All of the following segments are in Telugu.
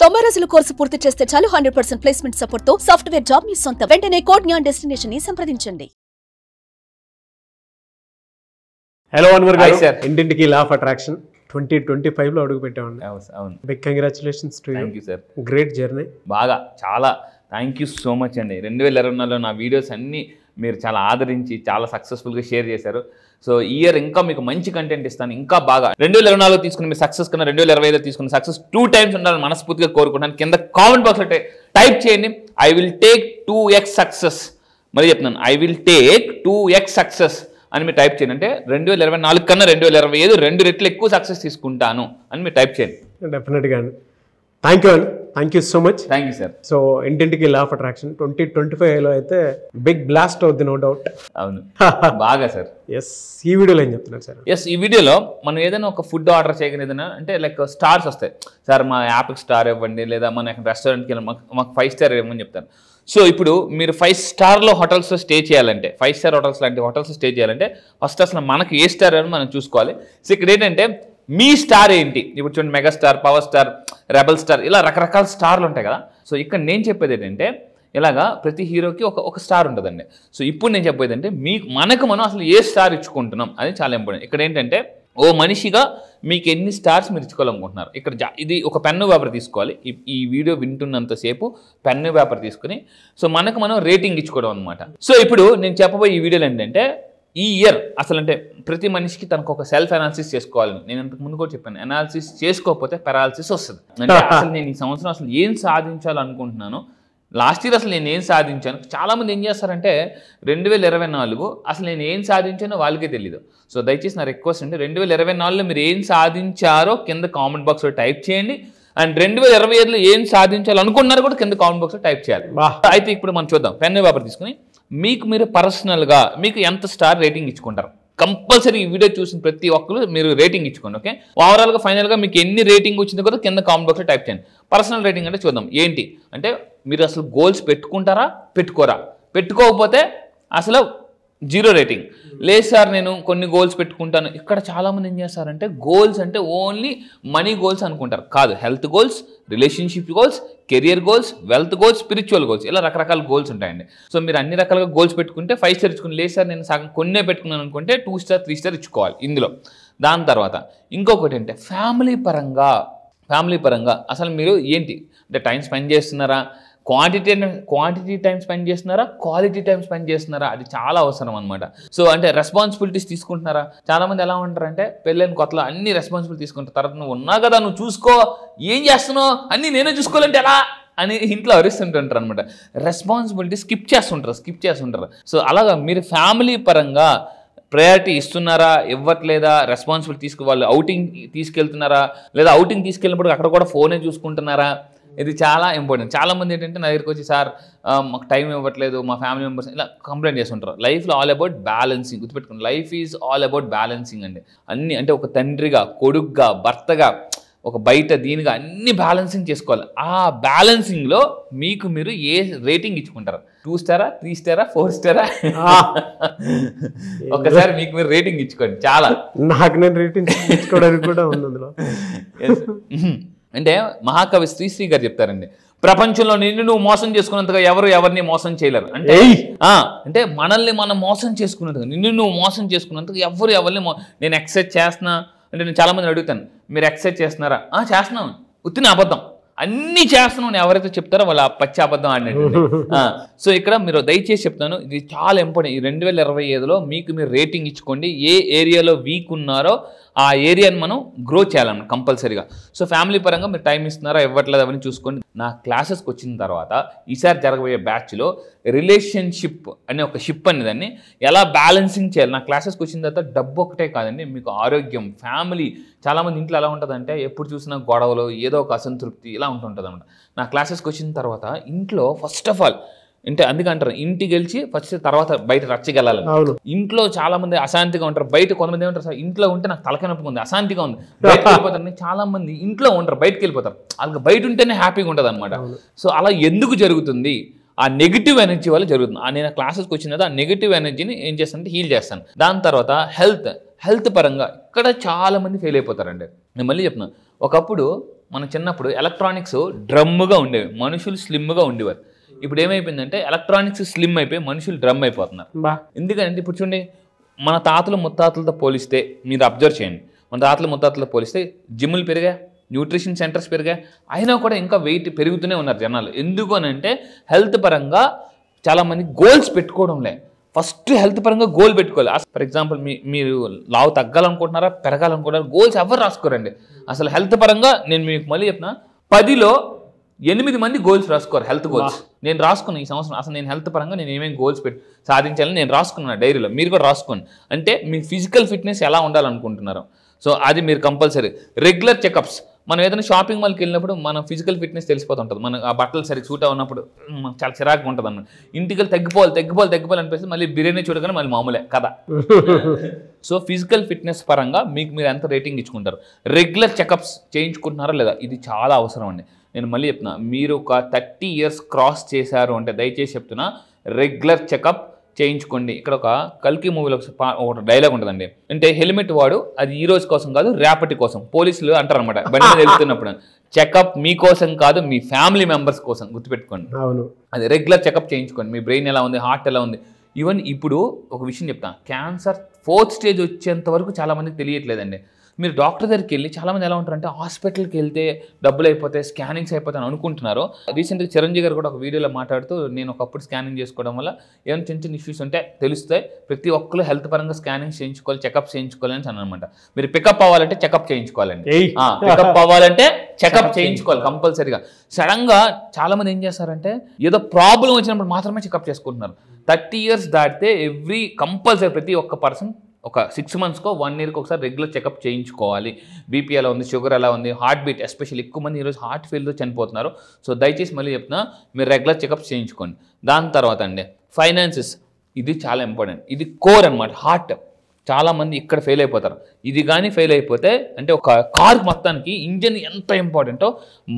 90 రోజుల కోర్సు పూర్తి చేస్తే చాలు 100% ప్లేస్మెంట్ సపోర్ట్ తో సాఫ్ట్వేర్ జాబ్ మీ సొంతం. వెంటనే కోడ్ జ్ఞాన్ డెస్టినేషన్ ని సంప్రదించండి. హలో అన్వర్ గారు, ఇంటింటికి లా ఆఫ్ అట్రాక్షన్ 2025 లో అడుగు పెట్టామండి. అవును, big congratulations to you. Thank you sir. Great journey. బాగా చాలా థ్యాంక్ యూ సో మచ్ అండి. 2024లో నా వీడియోస్ అన్నీ మీరు చాలా ఆదరించి చాలా సక్సెస్ఫుల్గా షేర్ చేశారు. సో ఈ ఇయర్ ఇంకా మీకు మంచి కంటెంట్ ఇస్తాను, ఇంకా బాగా. 2024లో తీసుకున్న మీ సక్సెస్ కన్నా 2025లో తీసుకున్న సక్సెస్ 2 times ఉండాలని మనస్ఫూర్తిగా కోరుకుంటాను. కింద కామెంట్ బాక్స్లో టైప్ చేయండి, I will take 2x success. మరి చెప్తున్నాను, I will take 2x success అని మీరు టైప్ చేయండి. అంటే 2024 కన్నా 2025 2 రెట్లు ఎక్కువ సక్సెస్ తీసుకుంటాను అని మీరు టైప్ చేయండి. డెఫినెట్గా అండి. థ్యాంక్ యూ అండి, thank you so much. Thank you sir. So ఇంటింటికి లా ఆఫ్ అట్రాక్షన్ 2025లో అయితే బిగ్ బ్లాస్ట్ అవుద్ది, నో డౌట్. అవును, బాగా సార్. ఎస్, ఈ వీడియోలో ఏం చెప్తున్నారు సార్? ఎస్, ఈ వీడియోలో మనం ఏదైనా ఒక ఫుడ్ ఆర్డర్ చేయగలిగిన ఏదైనా అంటే లైక్ స్టార్స్ వస్తాయి సార్, మా యాప్కి స్టార్ ఇవ్వండి, లేదా మన రెస్టారెంట్కి వెళ్ళి మాకు 5 స్టార్ ఇవ్వమని చెప్తాను. సో ఇప్పుడు మీరు 5 స్టార్లో హోటల్స్లో స్టే చేయాలంటే, 5 స్టార్ హోటల్స్ లాంటి హోటల్స్ స్టే చేయాలంటే ఫస్ట్ అసలు మనకు ఏ స్టార్ అని మనం చూసుకోవాలి. సో ఇక్కడ ఏంటంటే మీ స్టార్ ఏంటి, ఇప్పుడు చూడండి megastar, power star, rebel star, ఇలా రకరకాల స్టార్లు ఉంటాయి కదా. సో ఇక్కడ నేను చెప్పేది ఏంటంటే ఇలాగా ప్రతి హీరోకి ఒక స్టార్ ఉంటుందండి. సో ఇప్పుడు నేను చెప్పేది అంటే మనకు మనం అసలు ఏ స్టార్ ఇచ్చుకుంటున్నాం అది చాలా ఇంపార్టెంట్. ఇక్కడ ఏంటంటే ఓ మనిషిగా మీకు ఎన్ని స్టార్స్ మీరు ఇచ్చుకోవాలనుకుంటున్నారు. ఇక్కడ ఇది ఒక పెన్ను పేపర్ తీసుకోవాలి. ఈ వీడియో వింటున్నంతసేపు పెన్ను పేపర్ తీసుకుని సో మనకు మనం రేటింగ్ ఇచ్చుకోవడం అనమాట. సో ఇప్పుడు నేను చెప్పబోయే ఈ వీడియోలో ఏంటంటే ఈ ఇయర్ అసలు అంటే ప్రతి మనిషికి తనకు ఒక సెల్ఫ్ అనాలిసిస్ చేసుకోవాలని నేను ఇంతకు ముందు కూడా చెప్పాను. అనాలిసిస్ చేసుకోకపోతే పెరాలిసిస్ వస్తుంది. అంటే అసలు నేను ఈ సంవత్సరం అసలు ఏం సాధించాలనుకుంటున్నాను, లాస్ట్ ఇయర్ అసలు నేను ఏం సాధించాను. చాలామంది ఏం చేస్తారంటే 2024 అసలు నేను ఏం సాధించానో వాళ్ళకే తెలియదు. సో దయచేసి నా రిక్వెస్ట్ అంటే 2024లో మీరు ఏం సాధించారో కింద కామెంట్ బాక్స్లో టైప్ చేయండి. అండ్ 2025లో ఏం సాధించాలనుకున్నారో కూడా కింద కామెంట్ బాక్స్లో టైప్ చేయాలి. అయితే ఇప్పుడు మనం చూద్దాం. పెన్ పేపర్ తీసుకుని మీకు మీరు పర్సనల్గా మీకు ఎంత స్టార్ రేటింగ్ ఇచ్చుకుంటారు. కంపల్సరీ ఈ వీడియో చూసిన ప్రతి ఒక్కరు మీరు రేటింగ్ ఇచ్చుకోండి. ఓకే, ఓవరాల్గా ఫైనల్గా మీకు ఎన్ని రేటింగ్ వచ్చిందో కూడా కింద కామెంట్ బాక్స్లో టైప్ చేయండి. పర్సనల్ రేటింగ్ అంటే చూద్దాం ఏంటి అంటే మీరు అసలు గోల్స్ పెట్టుకుంటారా పెట్టుకోరా, పెట్టుకోకపోతే అసలు 0 రేటింగ్. లేదు సార్ నేను కొన్ని గోల్స్ పెట్టుకుంటాను. ఇక్కడ చాలామంది ఏం చేస్తారంటే గోల్స్ అంటే ఓన్లీ మనీ గోల్స్ అనుకుంటారు. కాదు, health goals, relationship goals, career goals, wealth goals, spiritual goals, ఇలా రకరకాల గోల్స్ ఉంటాయండి. సో మీరు అన్ని రకాలుగా గోల్స్ పెట్టుకుంటే 5 స్టార్ ఇచ్చుకుని, లేదు సార్ నేను సగం కొన్నే పెట్టుకున్నాను అనుకుంటే 2 స్టార్ 3 స్టార్ ఇచ్చుకోవాలి ఇందులో. దాని తర్వాత ఇంకొకటి అంటే ఫ్యామిలీ పరంగా అసలు మీరు ఏంటి అంటే టైం స్పెండ్ చేస్తున్నారా, క్వాంటిటీ టైం స్పెండ్ చేస్తున్నారా, క్వాలిటీ టైం స్పెండ్ చేస్తున్నారా, అది చాలా అవసరం అనమాట. సో అంటే రెస్పాన్సిబిలిటీస్ తీసుకుంటున్నారా. చాలామంది ఎలా ఉంటారంటే పెళ్ళైన కొత్తలో అన్ని రెస్పాన్సిబిలిటీ తీసుకుంటారు. తర్వాత నువ్వు ఉన్నా కదా నువ్వు చూసుకో, ఏం చేస్తున్నావు అన్నీ నేనే చూసుకోవాలంటే ఎలా అని ఇంట్లో అరుస్తుంటుంటారు అనమాట. రెస్పాన్సిబిలిటీ స్కిప్ చేస్తుంటారు. సో అలాగా మీరు ఫ్యామిలీ పరంగా ప్రయారిటీ ఇస్తున్నారా, ఇవ్వట్లేదా, రెస్పాన్సిబిలిటీ వాళ్ళు అవుటింగ్ తీసుకెళ్తున్నారా, లేదా అవుటింగ్ తీసుకెళ్ళినప్పుడు అక్కడ కూడా ఫోనే చూసుకుంటున్నారా, ఇది చాలా ఇంపార్టెంట్. చాలామంది ఏంటంటే నా దగ్గరికి వచ్చి సార్ మాకు టైం ఇవ్వట్లేదు, మా ఫ్యామిలీ మెంబర్స్ ఇలా కంప్లైంట్ చేస్తుంటారు. లైఫ్లో ఆల్ అబౌట్ బ్యాలెన్సింగ్, గుర్తుపెట్టుకోండి. Life is all about balancing అండి. అన్ని అంటే ఒక తండ్రిగా, కొడుకుగా, భర్తగా, ఒక బయట దీనిగా అన్ని బ్యాలెన్సింగ్ చేసుకోవాలి. ఆ బ్యాలెన్సింగ్లో మీకు మీరు ఏ రేటింగ్ ఇచ్చుకుంటారు, 2 స్టారా, 3 స్టారా, 4 స్టారా? ఒకసారి మీకు మీరు రేటింగ్ ఇచ్చుకోండి. చాలా నాకు నేను రేటింగ్ ఇచ్చుకోవడానికి కూడా ఉంది అందులో. అంటే మహాకవి శ్రీశ్రీ గారు చెప్తారండి, ప్రపంచంలో నిన్ను నువ్వు మోసం చేసుకున్నంతగా ఎవరిని మోసం చేయలేరు. అంటే మనల్ని మనం మోసం చేసుకున్నంతగా, నిన్ను నువ్వు మోసం చేసుకున్నంతగా ఎవరిని నేను ఎక్సర్సైజ్ చేస్తున్నా అంటే నేను చాలామంది అడుగుతాను, మీరు ఎక్సర్సైజ్ చేస్తున్నారా? చేస్తున్నాం, ఉత్తిన అబద్ధం, అన్నీ చేస్తున్నాం ఎవరైతే చెప్తారో వాళ్ళ పచ్చి అబద్ధం ఆడినట్టు. సో ఇక్కడ మీరు దయచేసి చెప్తాను, ఇది చాలా ఇంపార్టెంట్. ఈ 2025లో మీకు మీరు రేటింగ్ ఇచ్చుకోండి. ఏ ఏరియాలో వీక్ ఉన్నారో ఆ ఏరియాని మనం గ్రో చేయాలన్నమాట కంపల్సరీగా. సో ఫ్యామిలీ పరంగా మీరు టైం ఇస్తున్నారా, ఇవ్వట్లేదు అవన్నీ చూసుకోండి. నా క్లాసెస్కి వచ్చిన తర్వాత ఈసారి జరగబోయే బ్యాచ్లో రిలేషన్షిప్ అనే ఒక షిప్ అనేదాన్ని ఎలా బ్యాలెన్సింగ్ చేయాలి. నా క్లాసెస్కి వచ్చిన తర్వాత డబ్బు ఒకటే కాదండి, మీకు ఆరోగ్యం, ఫ్యామిలీ. చాలామంది ఇంట్లో ఎలా ఉంటుందంటే ఎప్పుడు చూసినా గొడవలు, ఏదో ఒక అసంతృప్తి ఇలా ఉంటుంటుంది అనమాట. నా క్లాసెస్కి వచ్చిన తర్వాత ఇంట్లో ఫస్ట్ ఆఫ్ ఆల్ అంటే అందుకంటారు ఇంటికి గెలిచి ఫస్ట్ తర్వాత బయట రచ్చగెళ్ళాలి. ఇంట్లో చాలా మంది అశాంతిగా ఉంటారు, బయట కొంతమంది ఏమంటారు సార్ ఇంట్లో ఉంటే నాకు తలకాయ నొప్పి ఉంది, అశాంతిగా ఉంది, బయటకు వెళ్ళిపోతారు. చాలా మంది ఇంట్లో ఉంటారు, బయటకు వెళ్ళిపోతారు. వాళ్ళకి బయట ఉంటేనే హ్యాపీగా ఉంటుంది అనమాట. సో అలా ఎందుకు జరుగుతుంది? ఆ నెగిటివ్ ఎనర్జీ వల్ల జరుగుతుంది. నేను క్లాసెస్కి వచ్చిన తర్వాత ఆ నెగిటివ్ ఎనర్జీని ఏం చేస్తానంటే హీల్ చేస్తాను. దాని తర్వాత హెల్త్ పరంగా ఇక్కడ చాలా మంది ఫెయిల్ అయిపోతారండి. నేను మళ్ళీ చెప్తున్నాను, ఒకప్పుడు మన చిన్నప్పుడు ఎలక్ట్రానిక్స్ డ్రమ్గా ఉండేవి, మనుషులు స్లిమ్గా ఉండేవారు. ఇప్పుడు ఏమైపోయిందంటే ఎలక్ట్రానిక్స్ స్లిమ్ అయిపోయి మనుషులు డ్రమ్ అయిపోతున్నారు. ఎందుకంటే ఇప్పుడు చూడండి, మన తాతలు ముత్తాతలతో పోలిస్తే మీరు అబ్జర్వ్ చేయండి, మన తాతలు ముత్తాతలతో పోలిస్తే జిమ్లు పెరిగాయి, న్యూట్రిషన్ సెంటర్స్ పెరిగాయి, అయినా కూడా ఇంకా వెయిట్ పెరుగుతూనే ఉన్నారు జనాలు. ఎందుకు అని అంటే హెల్త్ పరంగా చాలామంది గోల్స్ పెట్టుకోవడంలే. ఫస్ట్ హెల్త్ పరంగా గోల్ పెట్టుకోవాలి. ఫర్ ఎగ్జాంపుల్ మీరు లావు తగ్గాలనుకుంటున్నారా, పెరగాలనుకుంటున్నారా, గోల్స్ ఎవరు రాసుకోరండి. అసలు హెల్త్ పరంగా నేను మీకు మళ్ళీ చెప్తున్నా, 10లో 8 మంది గోల్స్ రాసుకోరు, హెల్త్ గోల్స్. నేను రాసుకున్నాను ఈ సంవత్సరం, అసలు నేను హెల్త్ పరంగా నేను ఏమేమి గోల్స్ సాధించాలని నేను రాసుకున్నాను డైరీలో. మీరు కూడా రాసుకోండి. అంటే మీ ఫిజికల్ ఫిట్నెస్ ఎలా ఉండాలనుకుంటున్నారు, సో అది మీరు కంపల్సరీ రెగ్యులర్ చెకప్స్. మనం ఏదైనా షాపింగ్ మాల్కి వెళ్ళినప్పుడు మన ఫిజికల్ ఫిట్నెస్ తెలిసిపోతుంటుంది. మనం ఆ బట్టలు సరిగ్గా సూట్ అవునప్పుడు చాలా చిరాకుగా ఉంటుంది అన్నమాట. ఇంటికి తగ్గిపోవాలి అనిపిస్తుంది, మళ్ళీ బిర్యానీ చూడగానే మళ్ళీ మామూలే కదా. సో ఫిజికల్ ఫిట్నెస్ పరంగా మీరు ఎంత రేటింగ్ ఇచ్చుకుంటారు? రెగ్యులర్ చెకప్స్ చేయించుకుంటున్నారా లేదా? ఇది చాలా అవసరం అండి. నేను మళ్ళీ చెప్తున్నా, మీరు ఒక 30 years క్రాస్ చేశారు అంటే దయచేసి చెప్తున్నా, రెగ్యులర్ చెకప్ చేయించుకోండి. ఇక్కడ ఒక కల్కి మూవీలో ఒక డైలాగ్ ఉంటుందండి, అంటే హెల్మెట్ వాడు అది ఈ రోజు కోసం కాదు రేపటి కోసం. పోలీసులు అంటారు అనమాట బండి మీద వెళ్తున్నప్పుడు, చెకప్ మీకోసం కాదు మీ ఫ్యామిలీ మెంబర్స్ కోసం, గుర్తుపెట్టుకోండి. అది రెగ్యులర్ చెకప్ చేయించుకోండి. మీ బ్రెయిన్ ఎలా ఉంది, హార్ట్ ఎలా ఉంది. ఈవెన్ ఇప్పుడు ఒక విషయం చెప్తాను, క్యాన్సర్ 4th stage వచ్చేంత వరకు చాలామందికి తెలియట్లేదండి. మీరు డాక్టర్ దగ్గరికి వెళ్ళి చాలామంది ఎలా ఉంటారంటే హాస్పిటల్కి వెళ్తే డబ్బులు అయిపోతాయి, స్కానింగ్స్ అయిపోతాయని అనుకుంటున్నారు. రీసెంట్గా చిరంజీవి గారు కూడా ఒక వీడియోలో మాట్లాడుతూ, నేను ఒకప్పుడు స్కానింగ్ చేసుకోవడం వల్ల ఏమైనా చిన్న ఇష్యూస్ ఉంటే తెలుస్తాయి, ప్రతి ఒక్కరు హెల్త్ పరంగా స్కానింగ్ చేయించుకోవాలి, చెకప్ చేయించుకోవాలి అని అనమాట. మీరు పికప్ అవ్వాలంటే చెకప్ చేయించుకోవాలండి. పికప్ అవ్వాలంటే చెకప్ చేయించుకోవాలి కంపల్సరీగా. సడన్గా చాలామంది ఏం చేస్తారంటే ఏదో ప్రాబ్లం వచ్చినప్పుడు మాత్రమే చెకప్ చేసుకుంటున్నారు. 30 years దాటితే కంపల్సరీ ప్రతి ఒక్క పర్సన్ ఒక 6 monthsకో 1 yearకో ఒకసారి రెగ్యులర్ చెకప్ చేయించుకోవాలి. బీపీ ఎలా ఉంది, షుగర్ ఎలా ఉంది, హార్ట్ బీట్, ఎస్పెషల్లీ ఎక్కువ మంది ఈరోజు హార్ట్ ఫెయిల్తో చనిపోతున్నారు. సో దయచేసి మళ్ళీ చెప్తున్నా, మీరు రెగ్యులర్ చెకప్స్ చేయించుకోండి. దాని తర్వాత అండి ఫైనాన్సెస్, ఇది చాలా ఇంపార్టెంట్. ఇది కోర్ అనమాట, హార్ట్. చాలామంది ఇక్కడ ఫెయిల్ అయిపోతారు. ఇది కానీ ఫెయిల్ అయిపోతే, అంటే ఒక కార్ మొత్తానికి ఇంజన్ ఎంత ఇంపార్టెంటో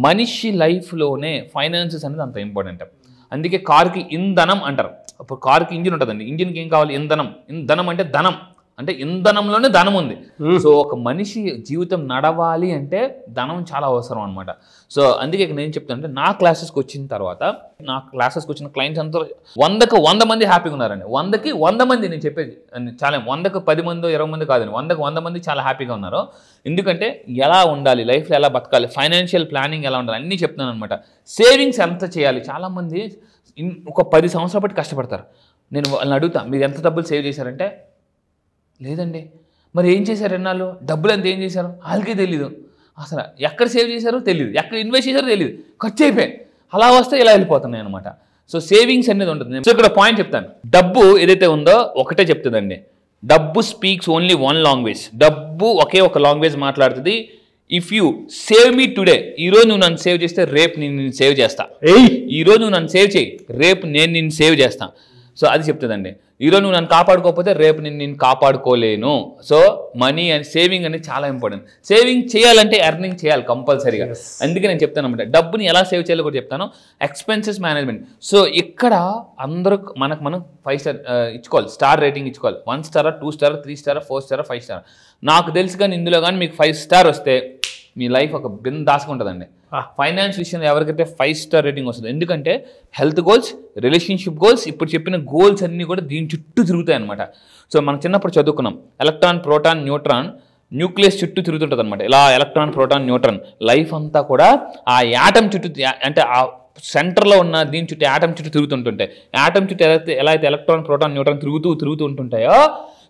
మనిషి లైఫ్లోనే ఫైనాన్సెస్ అనేది అంత ఇంపార్టెంట్. అందుకే కార్కి ఇంధనం అంటారు. ఇప్పుడు కార్కి ఇంజిన్ ఉంటుందండి, ఇంజిన్కి ఏం కావాలి? ఇంధనం. ఇంధనం అంటే ధనం, అంటే ఇంధనంలోనే ధనం ఉంది. సో ఒక మనిషి జీవితం నడవాలి అంటే ధనం చాలా అవసరం అనమాట. సో అందుకే నేను చెప్తానంటే, నా క్లాసెస్కి వచ్చిన తర్వాత, నా క్లాసెస్కి వచ్చిన క్లయింట్స్ అంతా 100కి 100 మంది హ్యాపీగా ఉన్నారండి. 100కి 100 మంది నేను చెప్పేది చాలా, 100కి 10 మంది 20 మంది కాదండి, 100కి 100 మంది చాలా హ్యాపీగా ఉన్నారు. ఎందుకంటే ఎలా ఉండాలి లైఫ్లో, ఎలా బతకాలి, ఫైనాన్షియల్ ప్లానింగ్ ఎలా ఉండాలి అన్నీ చెప్తున్నాను అనమాట. సేవింగ్స్ ఎంత చేయాలి, చాలామంది ఒక 10 సంవత్సరాల బట్టి కష్టపడతారు. నేను వాళ్ళని అడుగుతా, మీరు ఎంత డబ్బులు సేవ్ చేశారంటే, లేదండి. మరి ఏం చేశారు ఎన్నాళ్ళు, డబ్బులు అంతా ఏం చేశారు వాళ్ళకే తెలీదు. అసలు ఎక్కడ సేవ్ చేశారో తెలియదు, ఎక్కడ ఇన్వెస్ట్ చేశారో తెలియదు, ఖర్చు అయిపోయి అలా వస్తే ఇలా వెళ్ళిపోతున్నాయి అనమాట. సో సేవింగ్స్ అనేది ఉంటుంది. సో ఇక్కడ పాయింట్ చెప్తాను, డబ్బు ఏదైతే ఉందో ఒకటే చెప్తుందండి, డబ్బు స్పీక్స్ ఓన్లీ 1 language. డబ్బు ఒకే ఒక లాంగ్వేజ్ మాట్లాడుతుంది. If you save me today, ఈరోజు నువ్వు నన్ను సేవ్ చేస్తే రేపు నేను నిన్ను సేవ్ చేస్తా. ఈరోజు నువ్వు నన్ను సేవ్ చేయి, రేపు నేను నిన్ను సేవ్ చేస్తా. సో అది చెప్తుందండి. ఈరోజు నువ్వు నన్ను కాపాడుకోకపోతే రేపు నేను కాపాడుకోలేను. సో మనీ అండ్ సేవింగ్ అనేది చాలా ఇంపార్టెంట్. సేవింగ్ చేయాలంటే ఎర్నింగ్ చేయాలి కంపల్సరీగా. అందుకే నేను చెప్తాను అనమాట, డబ్బుని ఎలా సేవ్ చేయాలో కూడా చెప్తాను. Expenses management. సో ఇక్కడ అందరూ మనం 5 star ఇచ్చుకోవాలి, స్టార్ రేటింగ్ ఇచ్చుకోవాలి. 1 star, 2 star, 3 star, 4 star, 5 star. నాకు తెలుసు కానీ ఇందులో కానీ మీకు 5 star వస్తే మీ లైఫ్ ఒక బిందాస్గా ఉంటుందండి. ఫైనాన్స్ విషయంలో ఎవరికైతే 5 star రేటింగ్ వస్తుంది, ఎందుకంటే హెల్త్ గోల్స్, రిలేషన్షిప్ గోల్స్, ఇప్పుడు చెప్పిన గోల్స్ అన్నీ కూడా దీని చుట్టూ తిరుగుతాయి అనమాట. సో మనం చిన్నప్పుడు చదువుకున్నాం, ఎలక్ట్రాన్, ప్రోటాన్, న్యూట్రాన్ న్యూక్లియస్ చుట్టూ తిరుగుతుంటుంది అనమాట. ఇలా ఎలక్ట్రాన్, ప్రోటాన్, న్యూట్రాన్ లైఫ్ అంతా కూడా ఆ యాటమ్ చుట్టూ, అంటే ఆ సెంటర్లో ఉన్న దీని చుట్టూ యాటమ్ చుట్టూ తిరుగుతుంటుంటాయి. యాటమ్ చుట్టూ ఎలా అయితే ఎలక్ట్రాన్, ప్రోటాన్, న్యూట్రాన్ తిరుగుతూ ఉంటుంటాయో,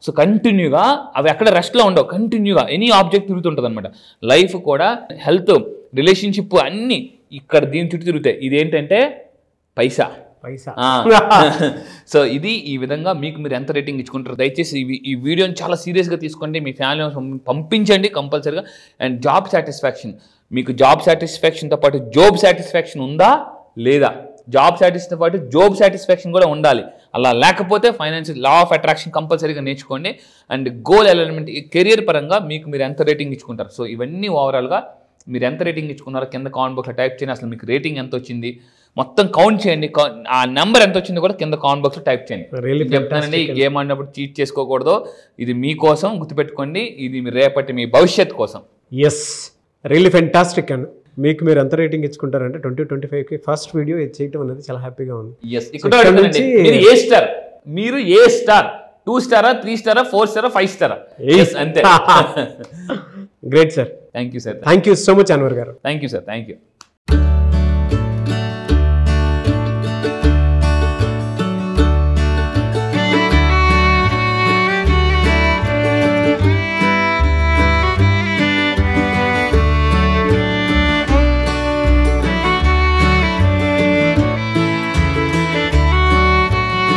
సో కంటిన్యూగా అవి ఎక్కడ రెస్ట్లో ఉండవు, కంటిన్యూగా ఎనీ ఆబ్జెక్ట్ తిరుగుతుంటుంది అనమాట. లైఫ్ కూడా హెల్త్, రిలేషన్షిప్ అన్నీ ఇక్కడ దీని చుట్టూ తిరుగుతాయి. ఇదేంటంటే పైసా. సో ఇది ఈ విధంగా మీరు ఎంత రేటింగ్ ఇచ్చుకుంటారు. దయచేసి ఈ వీడియోని చాలా సీరియస్గా తీసుకోండి, మీ ఫ్యామిలీ పంపించండి కంపల్సరీగా. అండ్ జాబ్ సాటిస్ఫాక్షన్, మీకు జాబ్ సాటిస్ఫాక్షన్తో పాటు జాబ్ సాటిస్ఫాక్షన్ ఉందా లేదా? జాబ్ సాటిస్ఫాక్షన్ పాటు జాబ్ సాటిస్ఫాక్షన్ కూడా ఉండాలి. అలా లేకపోతే ఫైనాన్షియల్ లా ఆఫ్ అట్రాక్షన్ కంపల్సరీగా నేర్చుకోండి. అండ్ గోల్ అలైన్మెంట్, కెరియర్ పరంగా మీరు ఎంత రేటింగ్ ఇచ్చుకుంటారు. సో ఇవన్నీ ఓవరాల్గా మీరు ఎంత రేటింగ్ ఇచ్చుకున్నారో కింద కామెంట్ బాక్స్లో టైప్ చేయండి. అసలు మీకు రేటింగ్ ఎంత వచ్చింది మొత్తం కౌంట్ చేయండి. ఆ నెంబర్ ఎంత వచ్చిందో కూడా కింద కామెంట్ బాక్స్లో టైప్ చేయండి. చెప్తానండి, ఈ గేమ్ ఆడినప్పుడు చీట్ చేసుకోకూడదు. ఇది మీకోసం గుర్తుపెట్టుకోండి, ఇది రేపటి మీ భవిష్యత్ కోసం. ఎస్, రియల్లీ ఫెంటాస్టిక్ అండి. మీకు మీరు ఎంత రేటింగ్ ఇచ్చుకుంటారంటే 2025కి ఫస్ట్ వీడియో ఇది చేయటం అనేది చాలా హ్యాపీగా ఉంది. మీరు ఏ స్టార్, మీరు ఏ స్టార్, 2 స్టారా, 3 స్టారా, 4 స్టారా, 5 స్టారా? అంతే. Great sir. Thank you sir. Thank you so much Anwar గారు. Thank you sir. Thank you.